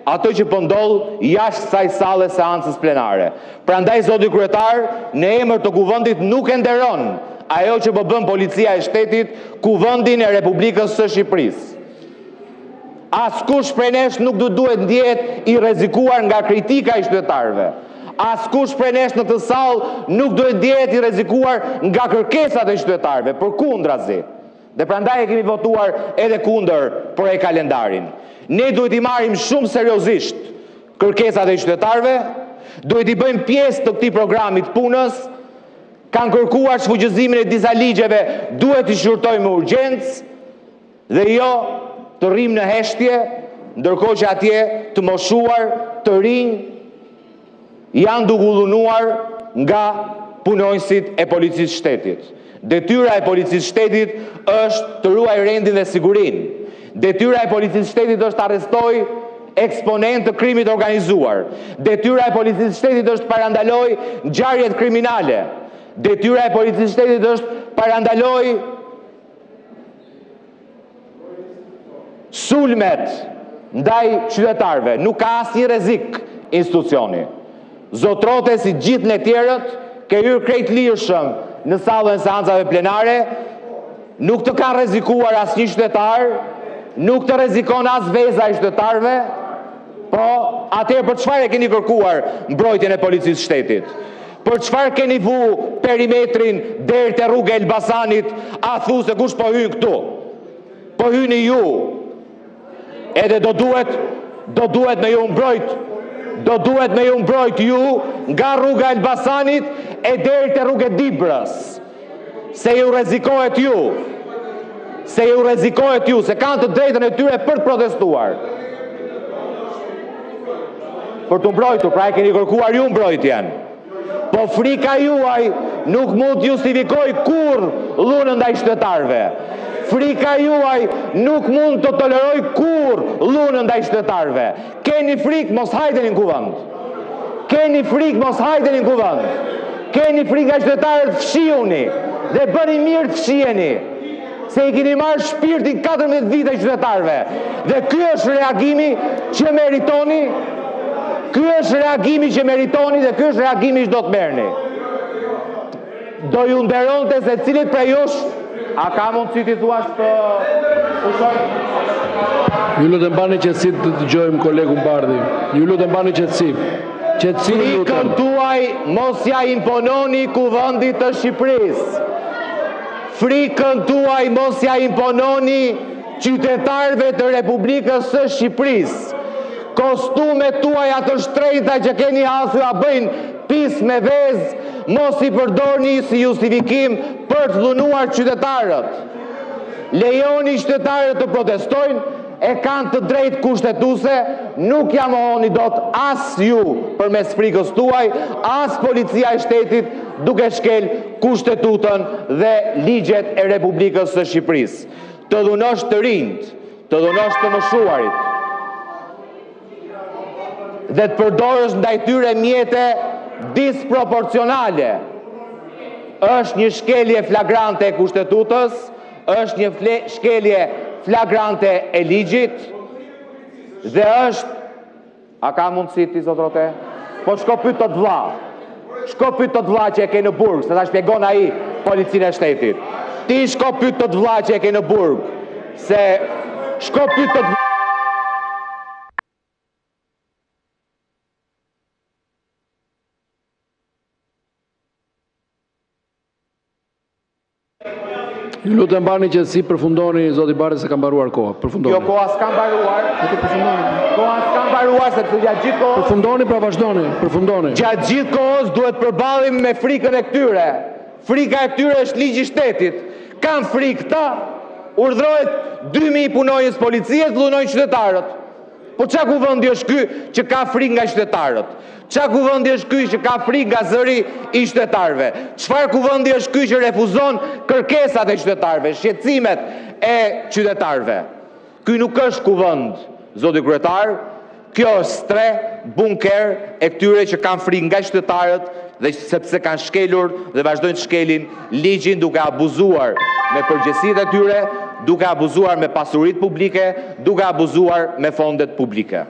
ato që po ndodh jashtë kësaj salle seancës plenare. Prandaj zoti kryetar, në emër të kuvendit nuk e nderon ajo që po bën policia e shtetit kuvendin e Republikës së Shqipërisë. Askush prej nesh nuk duhet ndjehet i rrezikuar nga kritika e qytetarëve. Askush prej nesh në këtë sallë nuk duhet ndjehet i rrezikuar nga kërkesat e qytetarëve, përkundrazi. Dhe prandaj e kemi votuar edhe kundër projekt kalendarin. Ne duhet i marrim shumë seriozisht kërkesat e qytetarëve, duhet i bëjmë pjesë të këtij programi të punës. Kanë kërkuar shfuqizimin e disa ligjeve, duhet i shqyrtojmë me urgjencë dhe jo të rrim në heshtje, ndërkohë që atje të moshuar, të rinj janë duke u dhunuar nga punonjësit e policisë shtetit. Detyra e policisë shtetit është të ruaj rendin dhe sigurinë. Detyra e policisë shtetit është të arrestoj eksponent të krimit organizuar. Detyra e policisë shtetit është parandaloj ngjarjet kriminale. Detyra e policisë shtetit është parandaloj sulmet ndaj qytetarëve. Nuk ka asnjë rrezik institucioni. Zotrote si gjithë ne tjerët, ke hyrë krejt lirshëm në sallën e seancave plenare, nuk të ka rrezikuar asnjë qytetar, nuk të rrezikon as veza e qytetarëve, po atëherë për çfarë e keni kërkuar mbrojtjen e policisë shtetit? Për çfarë keni vu perimetrin deri te rruga e Elbasanit, a thu se kush po hyn këtu? Po hyni ju. Edhe do duhet me ju mbrojt. Do duhet me ju mbrojt ju nga rruga e Elbasanit e deri te rruga e Dibrës. Se ju rrezikohet ju. Se ju rrezikohet ju, se kanë të drejtën e tyre për të protestuar. Për të mbrojtur, pra e keni kërkuar ju mbrojtjen. Po frika juaj nuk mund të justifikoj kur dhunën ndaj qytetarëve. Frika juaj nuk mund të toleroj kur dhunën ndaj qytetarëve. Keni frikë, mos hajdeni në kuvend. Keni frikë, mos hajdeni në kuvend. Keni frikë nga qytetarët, fshihuni dhe bëni mirë të fshiheni. Se i keni marrë shpirtin 14 vite qytetarëve. Dhe ky është reagimi që meritoni. Ky është reagimi që meritoni dhe ky është reagimi që do të merrni. Do ju nderonte se cilit prej jush, a ka mundësi ti thuash të pushoj? Ju lutem bani qetësi të dëgjojmë kolegun Bardhi. Ju lutem bani qetësi. Qetësi ju lutem. Frikën tuaj mos ja impononi kuvendit të Shqipërisë. Frikën tuaj mos ja impononi qytetarëve të Republikës së Shqipërisë. Kostumet tuaj ato shtrejta që keni hasur a bëjnë pis me vezë, mos i përdorni si justifikim për të dhunuar qytetarët. Lejoni qytetarët të protestojnë, e kanë të drejtë kushtetuese, nuk ja mohoni dot as ju përmes frikës tuaj, as policia e shtetit duke shkel kushtetutën dhe ligjet e Republikës së Shqipërisë. Të dhunosh të rinjt, të dhunosh të moshuarit, dhe të përdorësh ndaj tyre mjete disproporcionale. Është një shkelje flagrante e kushtetutës, është një shkelje flagrante e ligjit, dhe është... A ka mundësi ti, zotrote? Po shko pyet të vlla. Shko pyet të vlla që e ke në burg, se ta shpjegon ai policinë e shtetit. Ti shko pyet të vlla që e ke në burg, se shko pyet të vlla. Ju lutem bani qetësi, përfundoni zoti Bardhi se ka mbaruar koha. Përfundoni. Jo, koha s'ka mbaruar. Koha s'ka mbaruar sepse gjatë gjithë kohës. Përfundoni, pra vazhdoni, përfundoni. Gjatë gjithë kohës duhet përballim me frikën e këtyre. Frika e këtyre është ligji i shtetit. Kanë frikë këta, urdhrohet 2000 punonjës policie të dhunojnë qytetarët. Po çka kuvendi është ky që ka frikë nga qytetarët? Çka kuvendi është ky që ka frikë nga zëri i qytetarëve? Çfarë kuvendi është ky që refuzon kërkesat e qytetarëve, shqetësimet e qytetarëve? Ky nuk është kuvend, zoti kryetar, kjo është stre, bunker e këtyre që kanë frikë nga qytetarët dhe sepse kanë shkelur dhe vazhdojnë të shkelin ligjin duke abuzuar me përgjegjësitë e tyre, duke abuzuar me pasuritë publike, duke abuzuar me fondet publike.